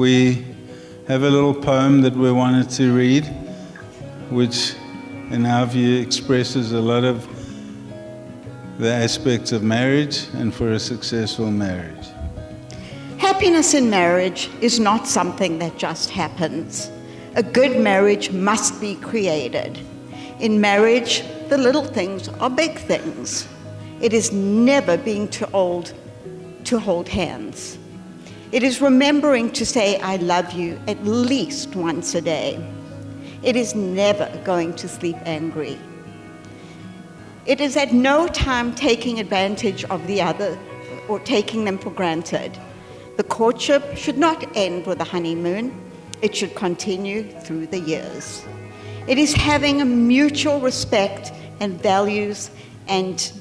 we have a little poem that we wanted to read, which in our view expresses a lot of the aspects of marriage and for a successful marriage. Happiness in marriage is not something that just happens. A good marriage must be created. In marriage, the little things are big things. It is never being too old to hold hands. It is remembering to say, I love you at least once a day. It is never going to sleep angry. It is at no time taking advantage of the other or taking them for granted. The courtship should not end with a honeymoon. It should continue through the years. It is having a mutual respect and values and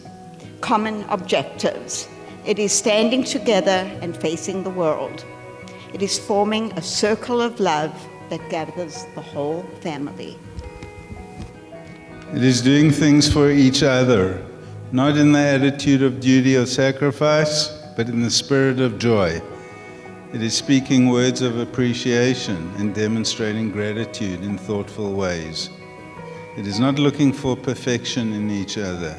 common objectives. It is standing together and facing the world. It is forming a circle of love that gathers the whole family. It is doing things for each other, not in the attitude of duty or sacrifice, but in the spirit of joy. It is speaking words of appreciation and demonstrating gratitude in thoughtful ways. It is not looking for perfection in each other.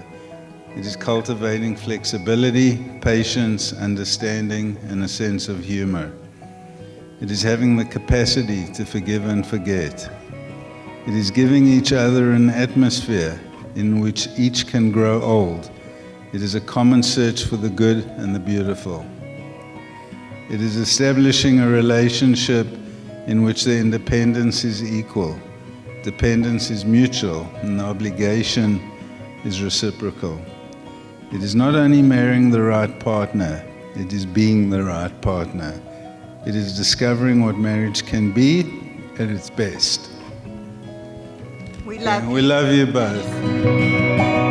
It is cultivating flexibility, patience, understanding, and a sense of humor. It is having the capacity to forgive and forget. It is giving each other an atmosphere in which each can grow old. It is a common search for the good and the beautiful. It is establishing a relationship in which the independence is equal, dependence is mutual, and the obligation is reciprocal. It is not only marrying the right partner, it is being the right partner. It is discovering what marriage can be at its best. We love you. We love you both.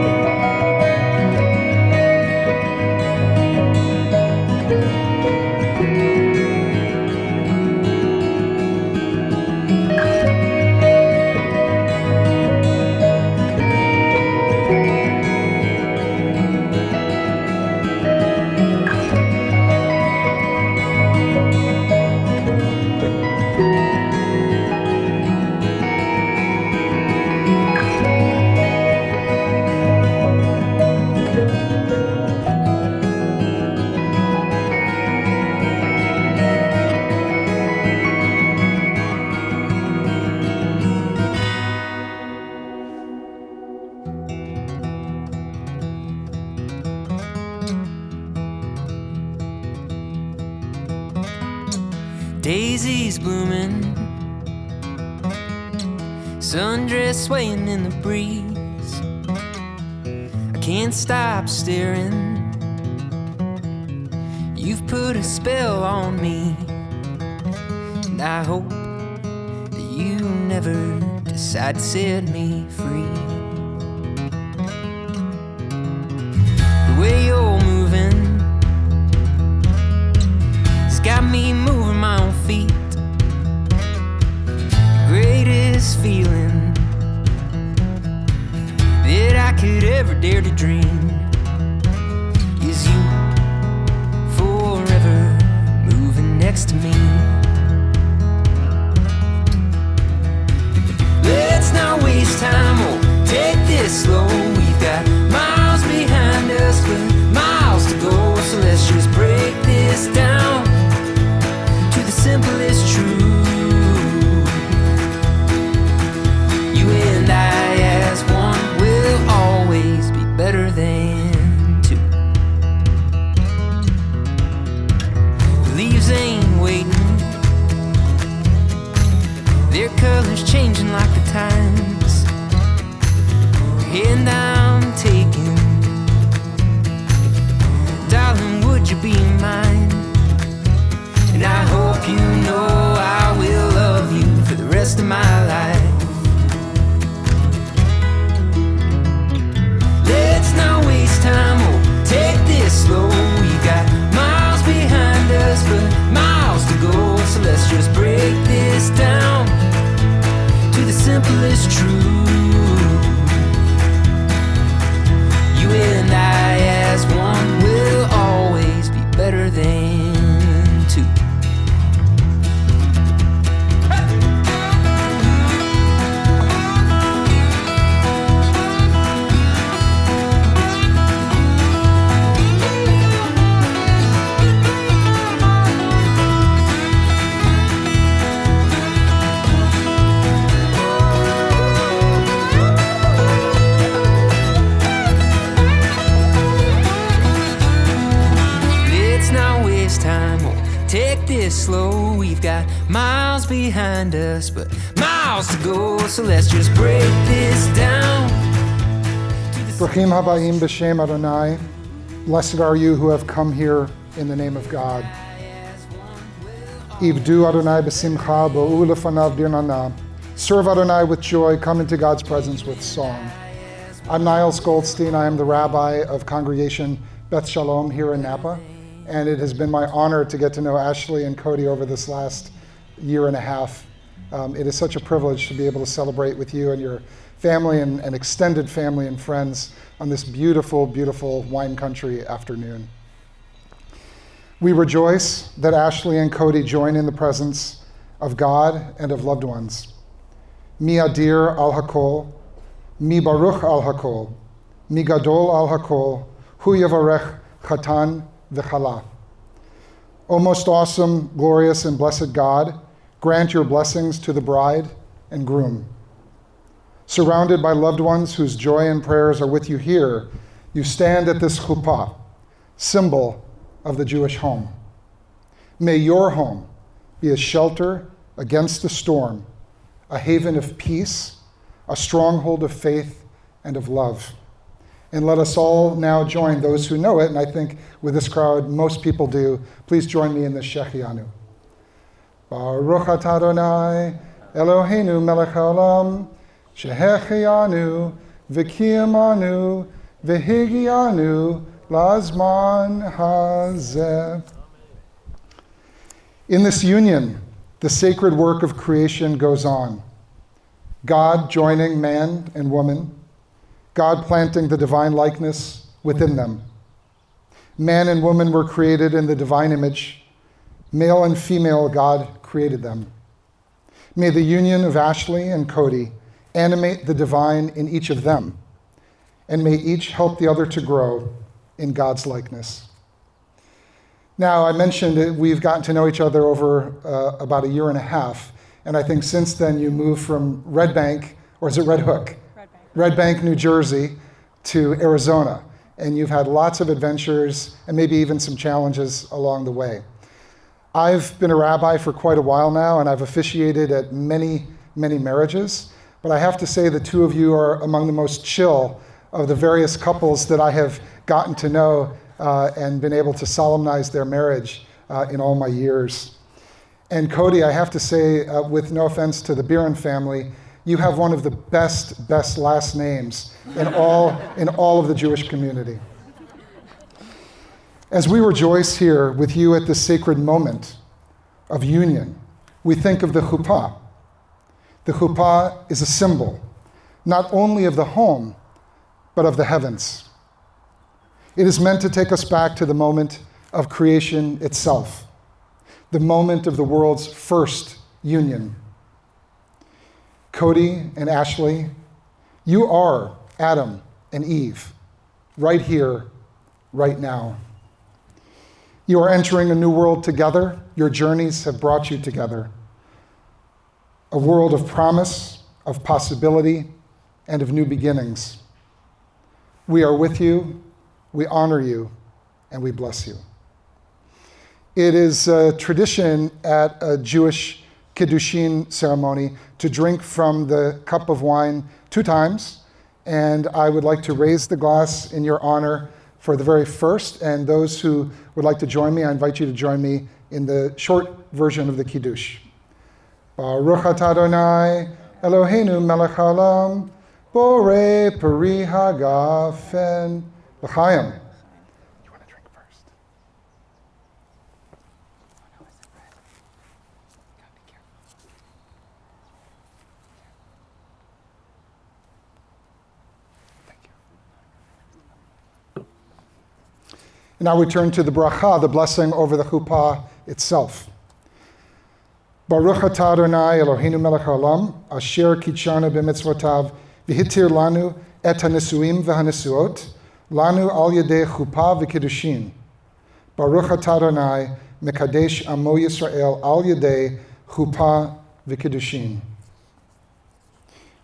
Daisies blooming, sundress swaying in the breeze. I can't stop staring. You've put a spell on me, and I hope that you never decide to set me free. The way you're moving has got me moving my own feet. The greatest feeling that I could ever dare to dream is you forever moving next to me. Let's not waste time, oh, take this slow. We've got miles behind us, but miles to go. So let's just break this down to the simplest truth. You and I as one will always be better than two. The leaves ain't waiting, their colors changing like the times. And I'm taking, darling, would you be mine? And I hope you know I will love you for the rest of my life. Let's not waste time, oh, take this slow. We got miles behind us, but miles to go. So let's just break this down to the simplest truth. You and I as one will always be better than two. We've got miles behind us, but miles to go. So let's just break this down. Brachim habayim b'shem Adonai. Blessed are you who have come here in the name of God. Ivdu Adonai b'simcha bo'u lefanav birnana. Serve Adonai with joy. Come into God's presence with song. I'm Niles Goldstein. I am the rabbi of Congregation Beth Shalom here in Napa. And it has been my honor to get to know Ashleigh and Cody over this last year and a half. It is such a privilege to be able to celebrate with you and your family and extended family and friends on this beautiful, beautiful wine country afternoon. We rejoice that Ashleigh and Cody join in the presence of God and of loved ones. Mi adir al hakol, mi baruch al hakol, mi gadol al hakol, hu yavarech chatan v'chala. O most awesome, glorious, and blessed God, grant your blessings to the bride and groom. Surrounded by loved ones whose joy and prayers are with you here, you stand at this chuppah, symbol of the Jewish home. May your home be a shelter against the storm, a haven of peace, a stronghold of faith and of love. And let us all now join those who know it, and I think with this crowd, most people do. Please join me in the Shechianu. Baruch atah Adonai, Eloheinu melech haolam, shehechianu, v'kiyamanu, v'higianu, lazman hazeh. In this union, the sacred work of creation goes on. God joining man and woman, God planting the divine likeness within them. Man and woman were created in the divine image. Male and female, God created them. May the union of Ashleigh and Cody animate the divine in each of them, and may each help the other to grow in God's likeness. Now, I mentioned that we've gotten to know each other over about a year and a half, and I think since then you moved from Red Bank, or is it Red Hook? Red Bank, New Jersey, to Arizona, and you've had lots of adventures and maybe even some challenges along the way. I've been a rabbi for quite a while now, and I've officiated at many, many marriages, but I have to say the two of you are among the most chill of the various couples that I have gotten to know and been able to solemnize their marriage in all my years. And Cody, I have to say, with no offense to the Biren family, you have one of the best last names in all of the Jewish community. As we rejoice here with you at this sacred moment of union, we think of the chuppah. The chuppah is a symbol, not only of the home, but of the heavens. It is meant to take us back to the moment of creation itself, the moment of the world's first union. Cody and Ashleigh, you are Adam and Eve, right here, right now. You are entering a new world together. Your journeys have brought you together. A world of promise, of possibility, and of new beginnings. We are with you, we honor you, and we bless you. It is a tradition at a Jewish Kiddushin ceremony to drink from the cup of wine 2 times, and I would like to raise the glass in your honor for the very first, and those who would like to join me, I invite you to join me in the short version of the Kiddush. Baruch atah Adonai, Eloheinu melech haolam, borei peri hagafen, l'chaim. Now we turn to the bracha, the blessing over the chuppah itself. Baruch atah Adonai Eloheinu melech haolam, asher kitshanu b'mitzvotav, v'hitir lanu et hanisuim v'hanisuot, lanu al yedei chuppah v'kiddushin. Baruch atah Adonai mekadesh amo Yisrael al yedei chuppah v'kiddushin.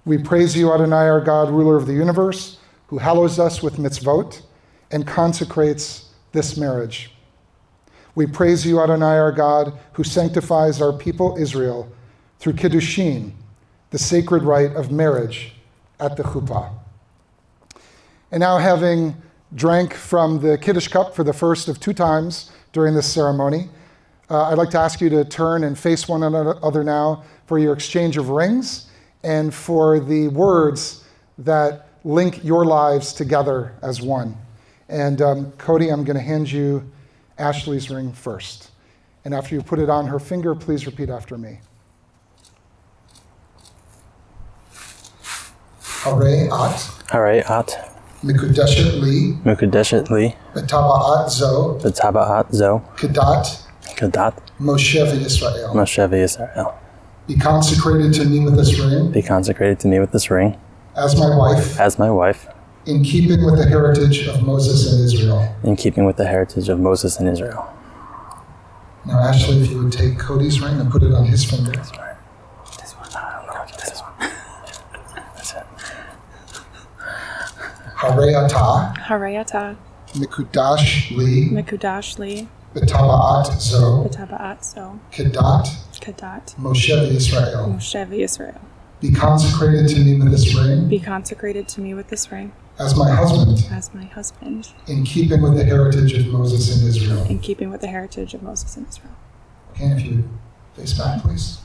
We praise you, Adonai, our God, ruler of the universe, who hallows us with mitzvot and consecrates this marriage. We praise you, Adonai, our God, who sanctifies our people Israel through Kiddushin, the sacred rite of marriage at the chuppah. And now, having drank from the Kiddush cup for the first of 2 times during this ceremony, I'd like to ask you to turn and face one another now for your exchange of rings and for the words that link your lives together as one. And Cody, I'm going to hand you Ashleigh's ring first. And after you put it on her finger, please repeat after me. Hare at. Mekudeshet li. Betaba'at zo. Kedat. Moshe v'Yisrael. Be consecrated to me with this ring. As my wife. In keeping with the heritage of Moses and Israel. Now, Ashleigh, if you would take Cody's ring and put it on his finger. This one. I don't know. This one. That's it. Hare ata. Mekudash li. Betaba'at zo. Kedat. Moshe v'Yisrael. Be consecrated to me with this ring. As my husband. In keeping with the heritage of Moses and Israel. Okay, if you face back, please.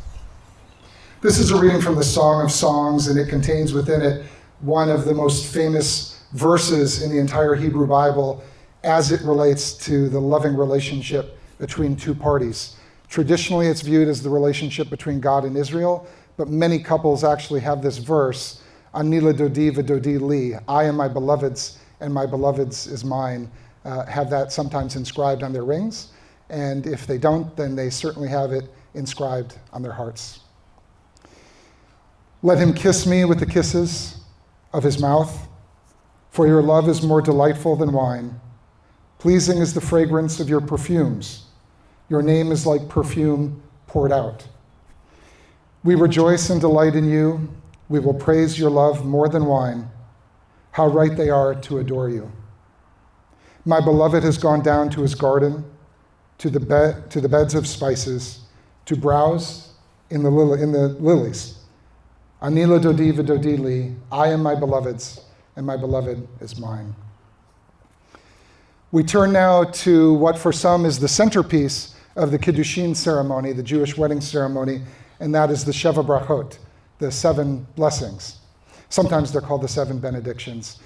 This is a reading from the Song of Songs, and it contains within it one of the most famous verses in the entire Hebrew Bible as it relates to the loving relationship between 2 parties. Traditionally, it's viewed as the relationship between God and Israel, but many couples actually have this verse, Ani ledodi v'dodi li, I am my beloved's, and my beloved's is mine, have that sometimes inscribed on their rings. And if they don't, then they certainly have it inscribed on their hearts. Let him kiss me with the kisses of his mouth, for your love is more delightful than wine. Pleasing is the fragrance of your perfumes. Your name is like perfume poured out. We rejoice and delight in you. We will praise your love more than wine. How right they are to adore you. My beloved has gone down to his garden, to the beds of spices, to browse in the lilies. Ani ledodi v'dodi li, I am my beloved's, and my beloved is mine. We turn now to what for some is the centerpiece of the Kiddushin ceremony, the Jewish wedding ceremony, and that is the Sheva Brachot, the 7 blessings. Sometimes they're called the 7 benedictions.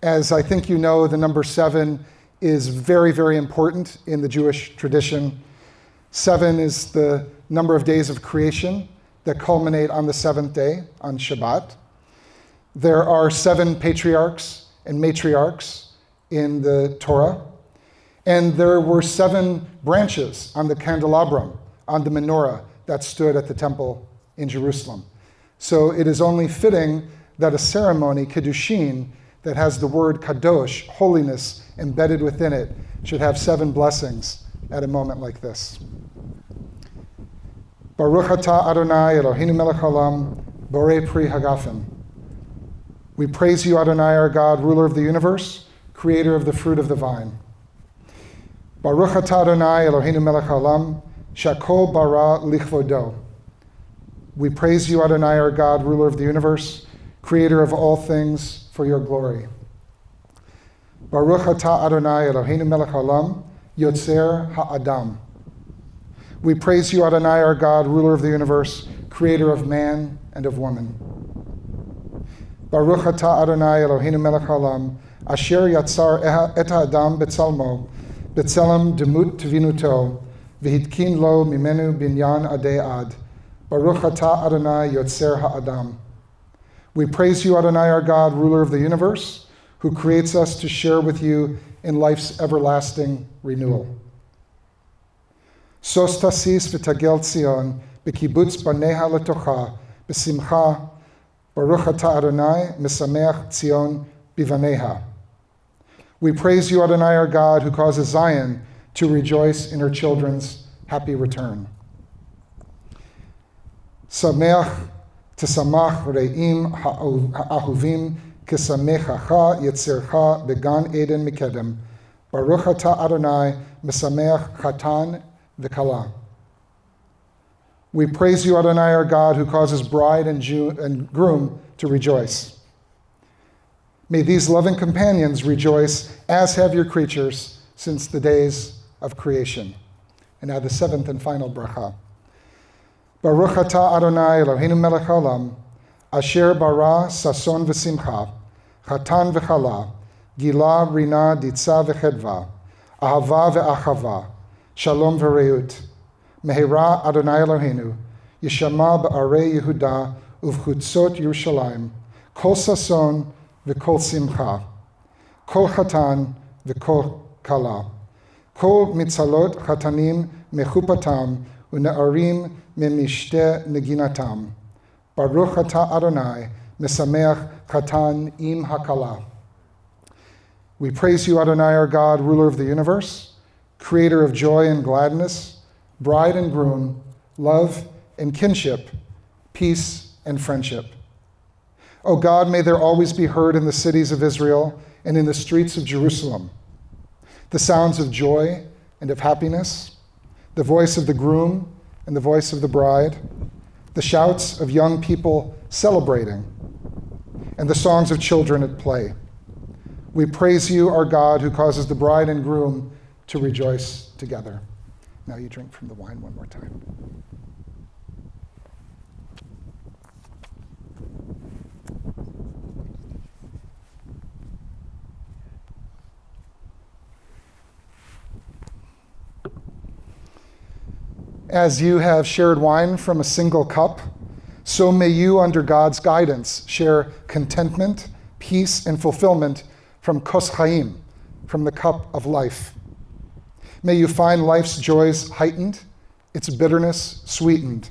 As I think you know, the number 7 is very, very important in the Jewish tradition. 7 is the number of days of creation that culminate on the 7th day, on Shabbat. There are 7 patriarchs and matriarchs in the Torah, and there were 7 branches on the candelabrum, on the menorah that stood at the temple in Jerusalem. So it is only fitting that a ceremony, Kiddushin, that has the word kadosh, holiness, embedded within it, should have 7 blessings at a moment like this. Baruch atah Adonai Eloheinu melech haolam, borei pri hagafen. We praise you, Adonai, our God, ruler of the universe, creator of the fruit of the vine. Baruch atah Adonai Eloheinu melech haolam, shakol bara lichvodo. We praise you, Adonai, our God, ruler of the universe, creator of all things for your glory. Baruch atah Adonai Eloheinu melech haolam, yotzer ha'adam. We praise you, Adonai, our God, ruler of the universe, creator of man and of woman. Baruch atah Adonai Eloheinu melech haolam, asher yatzar et ha'adam betzalmo, betzelem demut tvinuto, v'hitkin lo mimenu binyan adei ad. Baruch atah Adonai yotzer ha'adam. We praise you, Adonai, our God, ruler of the universe, who creates us to share with you in life's everlasting renewal. Sos tasis v'tagel Tzion, b'kibutz baneha letocha, b'simcha, Baruch atah Adonai, mesameach Tzion bivaneha. We praise you, Adonai, our God, who causes Zion to rejoice in her children's happy return. Sameach tesamach re'im ha'ahuvim kesamechacha yetzercha began Eden mikedem, Baruch atah Adonai, mesameach chatan v'kala. We praise you, Adonai, our God, who causes bride and groom to rejoice. May these loving companions rejoice, as have your creatures, since the days of creation. And now the seventh and final bracha. Baruch atah Adonai Eloheinu melech haolam, asher bara sason v'simcha, chatan v'chala, gila rina ditza v'chedva, ahava v'achava, shalom v'reut. Mehera Adonai Eloheinu, yishama ba'arei Yehuda uvchutzot Yerushalayim, kol sason v'kol simcha, kol chatan v'kol kala, kol mitzalot chatanim mechupatam u'ne'arim memishte neginatam. Baruch atah Adonai, mesameach chatan im hakala. We praise you, Adonai, our God, ruler of the universe, creator of joy and gladness, bride and groom, love and kinship, peace and friendship. O God, may there always be heard in the cities of Israel and in the streets of Jerusalem the sounds of joy and of happiness, the voice of the groom and the voice of the bride, the shouts of young people celebrating, and the songs of children at play. We praise you, our God, who causes the bride and groom to rejoice together. Now you drink from the wine one more time. As you have shared wine from a single cup, so may you, under God's guidance, share contentment, peace, and fulfillment from kos chaim, from the cup of life. May you find life's joys heightened, its bitterness sweetened,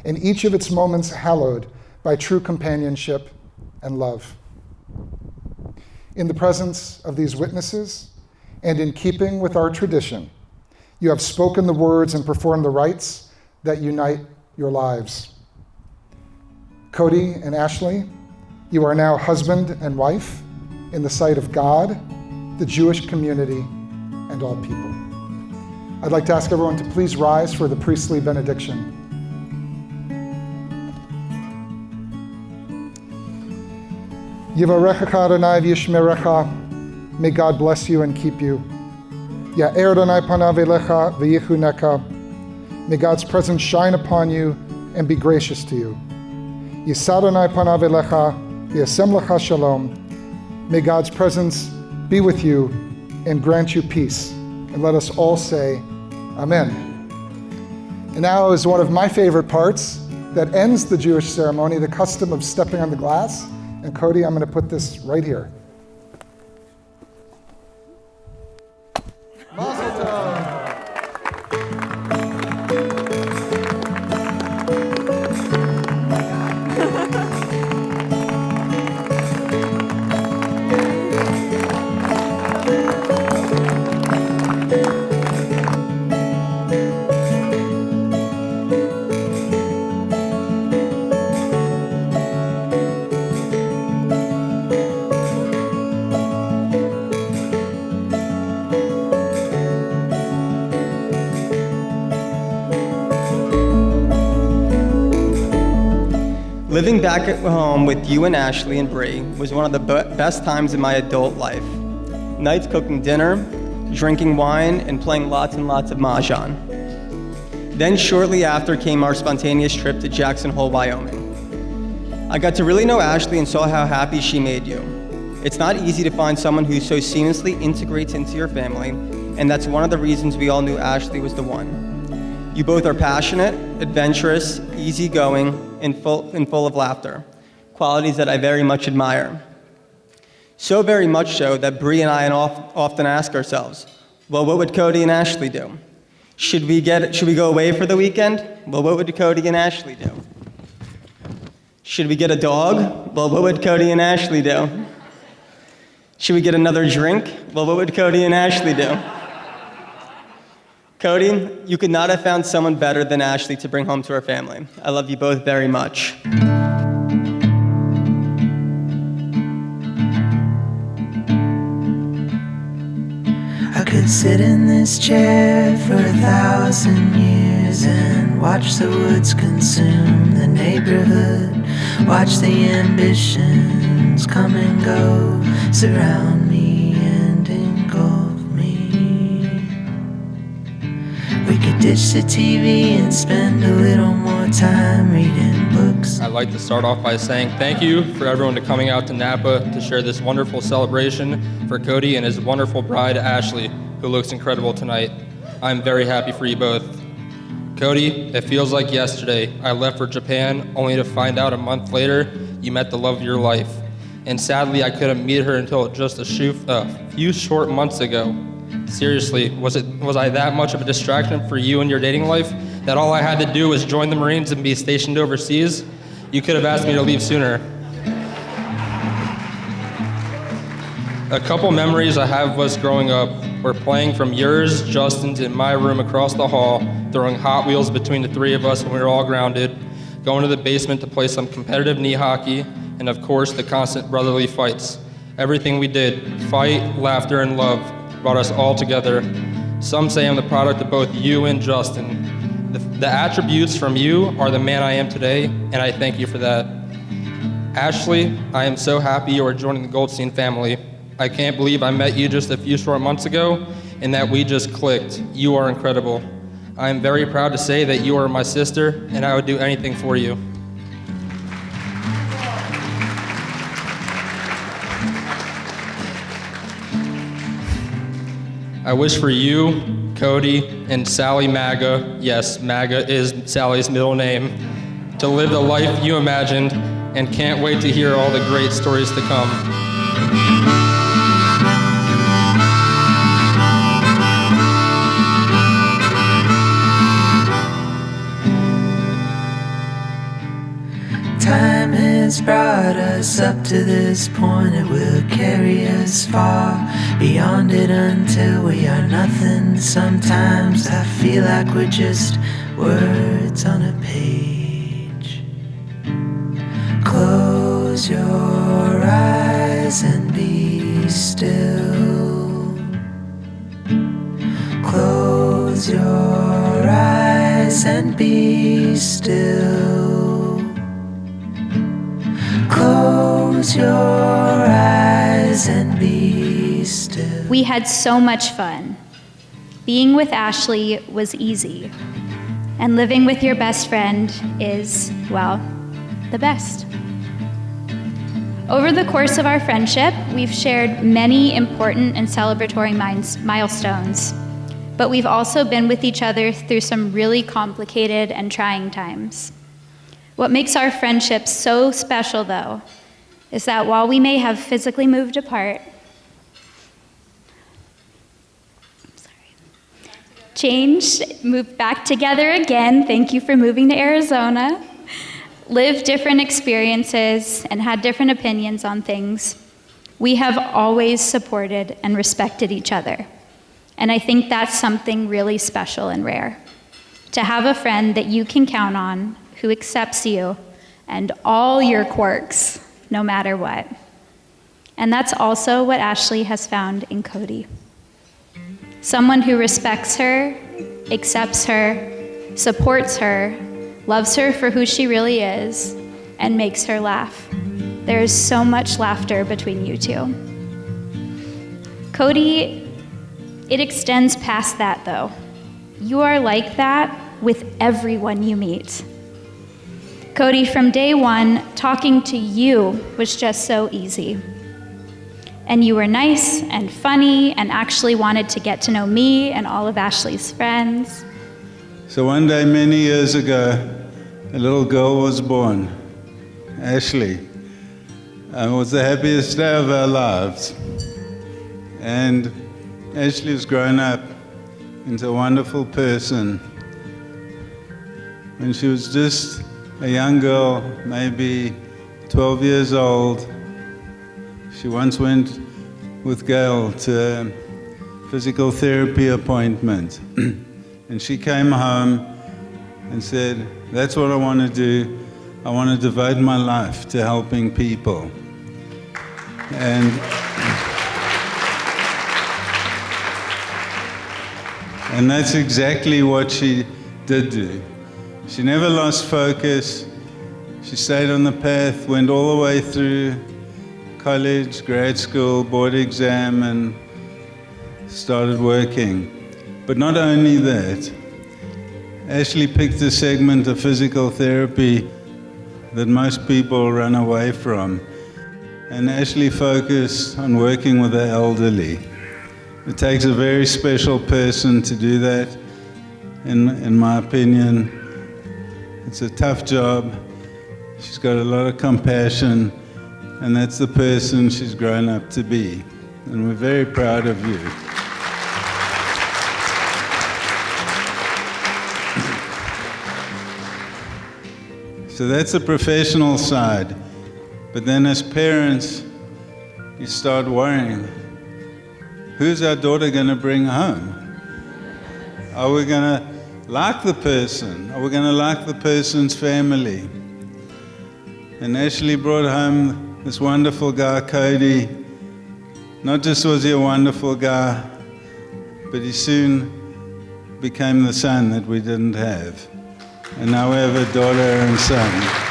and each of its moments hallowed by true companionship and love. In the presence of these witnesses, and in keeping with our tradition, you have spoken the words and performed the rites that unite your lives. Cody and Ashleigh, you are now husband and wife in the sight of God, the Jewish community, and all people. I'd like to ask everyone to please rise for the priestly benediction. Yivarechecha Adonai v'yishmerecha. May God bless you and keep you. Ya'er Adonai panav elecha v'yichuneka. May God's presence shine upon you and be gracious to you. Yisad Adonai panav elecha v'yasem lecha shalom. May God's presence be with you and grant you peace. And let us all say, Amen. And now is one of my favorite parts that ends the Jewish ceremony, the custom of stepping on the glass. And Cody, I'm going to put this right here. Mazel tov. Living back at home with you and Ashleigh and Bree was one of the best times in my adult life. Nights cooking dinner, drinking wine, and playing lots and lots of mahjong. Then shortly after came our spontaneous trip to Jackson Hole, Wyoming. I got to really know Ashleigh and saw how happy she made you. It's not easy to find someone who so seamlessly integrates into your family, and that's one of the reasons we all knew Ashleigh was the one. You both are passionate, adventurous, easygoing, and full of laughter, qualities that I very much admire. So very much so that Bree and I often ask ourselves, well, what would Cody and Ashleigh do? Should we go away for the weekend? Well, what would Cody and Ashleigh do? Should we get a dog? Well, what would Cody and Ashleigh do? Should we get another drink? Well, what would Cody and Ashleigh do? Cody, you could not have found someone better than Ashleigh to bring home to our family. I love you both very much. Sit in this chair for 1,000 years and watch the woods consume the neighborhood. Watch the ambitions come and go, surround me and engulf me. We could ditch the TV and spend a little more time reading books. I'd like to start off by saying thank you for everyone coming out to Napa to share this wonderful celebration for Cody and his wonderful bride, Ashleigh, who looks incredible tonight. I'm very happy for you both. Cody, it feels like yesterday I left for Japan only to find out a month later you met the love of your life. And sadly, I couldn't meet her until just a few short months ago. Seriously, was I that much of a distraction for you in your dating life that all I had to do was join the Marines and be stationed overseas? You could have asked me to leave sooner. A couple memories I have of us growing up were playing from yours, Justin's, in my room across the hall, throwing Hot Wheels between the three of us when we were all grounded, going to the basement to play some competitive knee hockey, and of course the constant brotherly fights. Everything we did, fight, laughter, and love, brought us all together. Some say I'm the product of both you and Justin. The attributes from you are the man I am today, and I thank you for that. Ashleigh, I am so happy you are joining the Goldstein family. I can't believe I met you just a few short months ago and that we just clicked. You are incredible. I am very proud to say that you are my sister and I would do anything for you. I wish for you, Cody, and Sally MAGA, yes, MAGA is Sally's middle name, to live the life you imagined and can't wait to hear all the great stories to come. Time has brought us up to this point. It will carry us far beyond it until we are nothing. Sometimes I feel like we're just words on a page. Close your eyes and be still. Close your eyes and be still. Close your eyes and be still. We had so much fun. Being with Ashleigh was easy. And living with your best friend is, well, the best. Over the course of our friendship, we've shared many important and celebratory milestones. But we've also been with each other through some really complicated and trying times. What makes our friendship so special, though, is that while we may have physically moved apart, changed, moved back together again, thank you for moving to Arizona, lived different experiences, and had different opinions on things, we have always supported and respected each other. And I think that's something really special and rare. To have a friend that you can count on, who accepts you and all your quirks, no matter what. And that's also what Ashleigh has found in Cody. Someone who respects her, accepts her, supports her, loves her for who she really is, and makes her laugh. There is so much laughter between you two. Cody, it extends past that, though. You are like that with everyone you meet. Cody, from day one, talking to you was just so easy. And you were nice and funny and actually wanted to get to know me and all of Ashleigh's friends. So one day, many years ago, a little girl was born, Ashleigh. It was the happiest day of our lives. And Ashleigh's grown up into a wonderful person. When she was just a young girl, maybe 12 years old, she once went with Gail to a physical therapy appointment. And she came home and said, that's what I want to do. I want to devote my life to helping people. And that's exactly what she did do. She never lost focus. She stayed on the path, went all the way through college, grad school, board exam, and started working. But not only that, Ashleigh picked a segment of physical therapy that most people run away from. And Ashleigh focused on working with the elderly. It takes a very special person to do that, in my opinion. It's a tough job. She's got a lot of compassion, and that's the person she's grown up to be. And we're very proud of you. So that's the professional side. But then as parents, you start worrying, who's our daughter going to bring home? Are we going to like the person? Are we going to like the person's family? And Ashleigh brought home this wonderful guy, Cody. Not just was he a wonderful guy, but he soon became the son that we didn't have. And now we have a daughter and son.